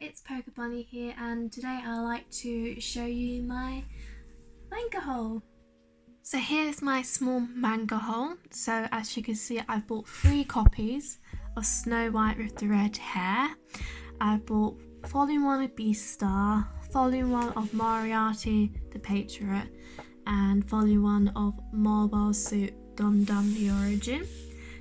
it's Poker Bunny here, and today I'd like to show you my manga haul. So here's my small manga haul. So as you can see, I've bought 3 copies of Snow White with the Red Hair. I've bought Volume 1 of Beastar, Volume 1 of Moriarty the Patriot, and Volume 1 of Mobile Suit Gundam The Origin.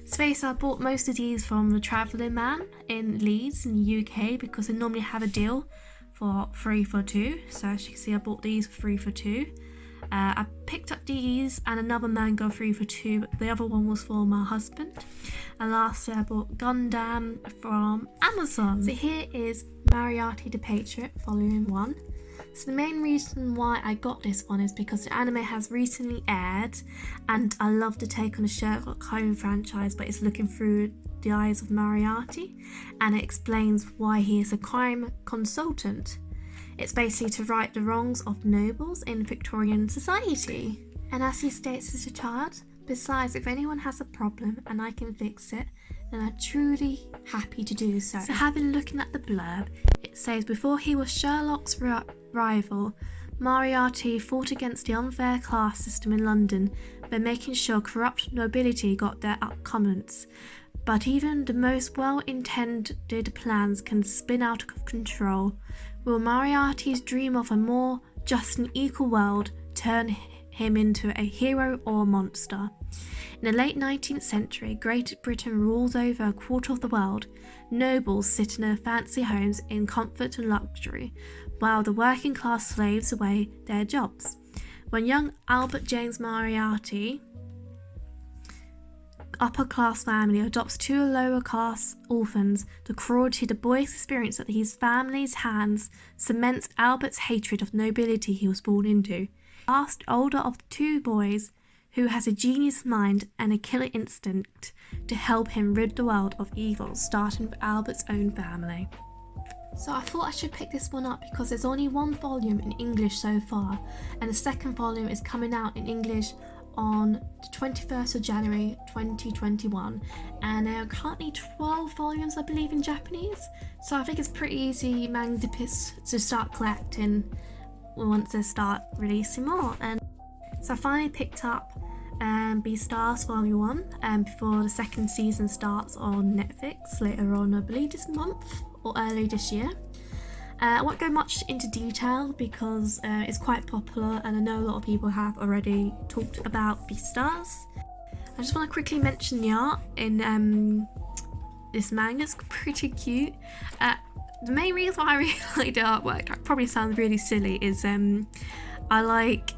Space, I bought most of these from the Travelling Man in Leeds in the UK because they normally have a deal for 3 for 2. So as you can see, I bought these for 3 for 2. I picked up these and another manga 3 for 2, but the other one was for my husband. And lastly, I bought Gundam from Amazon. So here is Moriarty the Patriot Volume 1. So the main reason why I got this one is because the anime has recently aired, and I love the take on the Sherlock Holmes franchise, but it's looking through the eyes of Moriarty, and it explains why he is a crime consultant. It's basically to right the wrongs of nobles in Victorian society. And as he states as a child, besides, if anyone has a problem and I can fix it, then I'm truly happy to do so. So having looking at the blurb, it says before he was Sherlock's rival, Moriarty fought against the unfair class system in London by making sure corrupt nobility got their comments. But even the most well-intended plans can spin out of control. Will Moriarty's dream of a more just and equal world turn him into a hero or a monster? In the late 19th century, Great Britain rules over a quarter of the world. Nobles sit in their fancy homes in comfort and luxury, while the working class slaves away their jobs. When young Albert James Moriarty, upper class family, adopts 2 lower class orphans, the cruelty the boy experienced at his family's hands cements Albert's hatred of nobility he was born into. The last older of the 2 boys, who has a genius mind and a killer instinct to help him rid the world of evil, starting with Albert's own family. So I thought I should pick this one up because there's only 1 volume in English so far, and the second volume is coming out in English on the 21st of January 2021, and there are currently 12 volumes I believe in Japanese, so I think it's pretty easy manga to start collecting once they start releasing more. And so I finally picked up Beastars Volume 1 before the second season starts on Netflix later on, I believe this month or early this year. I won't go much into detail because it's quite popular, and I know a lot of people have already talked about Beastars. I just want to quickly mention the art in this manga. It's pretty cute. The main reason why I really like the artwork, it probably sounds really silly, is I like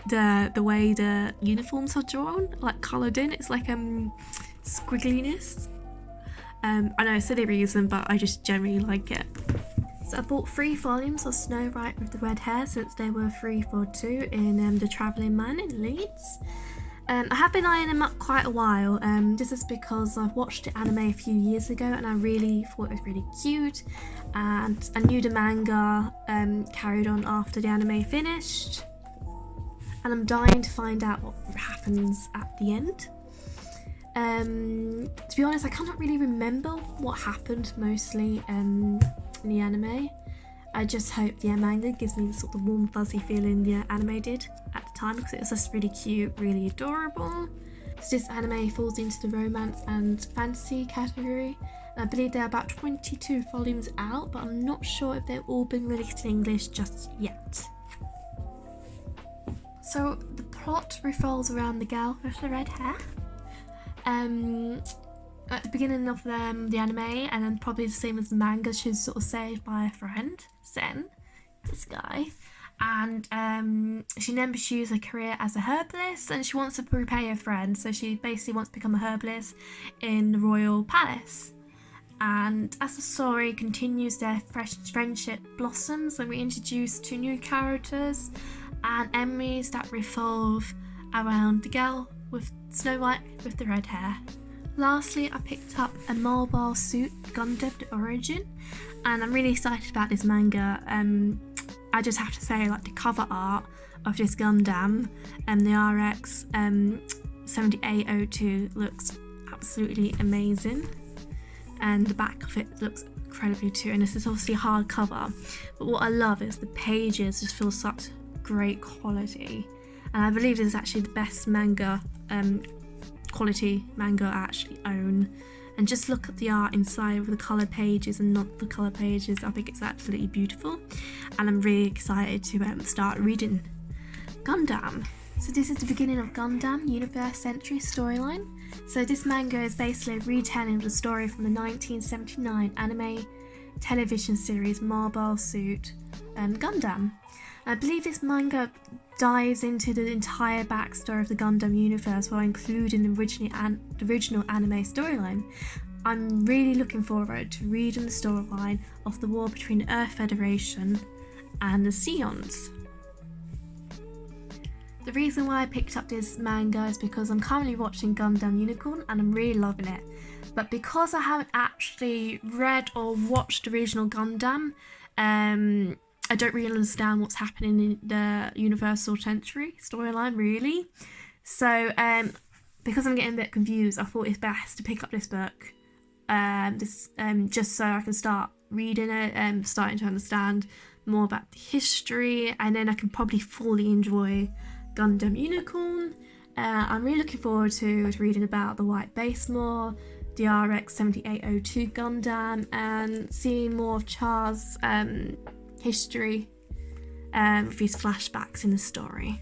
the way the uniforms are drawn, like coloured in. It's like squiggliness. I know, a silly reason, but I just generally like it. So I bought 3 volumes of Snow White with the Red Hair since they were 3 for 2 in the Travelling Man in Leeds. I have been eyeing them up quite a while. This is because I've watched the anime a few years ago and I really thought it was really cute, and I knew the manga carried on after the anime finished, and I'm dying to find out what happens at the end. To be honest, I cannot really remember what happened mostly in the anime. I just hope the manga gives me the sort of warm fuzzy feeling the anime did at the time, because it was just really cute, really adorable. So this anime falls into the romance and fantasy category, and I believe there are about 22 volumes out, but I'm not sure if they've all been released in English just yet. So the plot revolves around the girl with the red hair. At the beginning of the anime, and then probably the same as the manga, she's sort of saved by a friend, Sen, this guy, and she then pursues a career as a herbalist, and she wants to repay her friend, so she basically wants to become a herbalist in the royal palace. And as the story continues, their friendship blossoms, and we introduce 2 new characters and enemies that revolve around the girl with Snow White with the red hair. Lastly, I picked up a Mobile Suit Gundam The Origin, and I'm really excited about this manga. I just have to say, like, the cover art of this Gundam and the RX 7802 looks absolutely amazing, and the back of it looks incredibly too, and this is obviously hardcover, but what I love is the pages just feel such great quality, and I believe this is actually the best manga quality manga I actually own. And just look at the art inside with the coloured pages and not the coloured pages. I think it's absolutely beautiful, and I'm really excited to start reading Gundam. So this is the beginning of Gundam Universe Century storyline. So this manga is basically a retelling of the story from the 1979 anime television series Mobile Suit Gundam. I believe this manga dives into the entire backstory of the Gundam universe while including the original anime storyline. I'm really looking forward to reading the storyline of the war between the Earth Federation and the Scions. The reason why I picked up this manga is because I'm currently watching Gundam Unicorn and I'm really loving it. But because I haven't actually read or watched the original Gundam, I don't really understand what's happening in the Universal Century storyline, really. So, because I'm getting a bit confused, I thought it's best to pick up this book, just so I can start reading it and starting to understand more about the history, and then I can probably fully enjoy Gundam Unicorn. I'm really looking forward to reading about the White Base more, the RX 7802 Gundam, and seeing more of Char's history with his flashbacks in the story.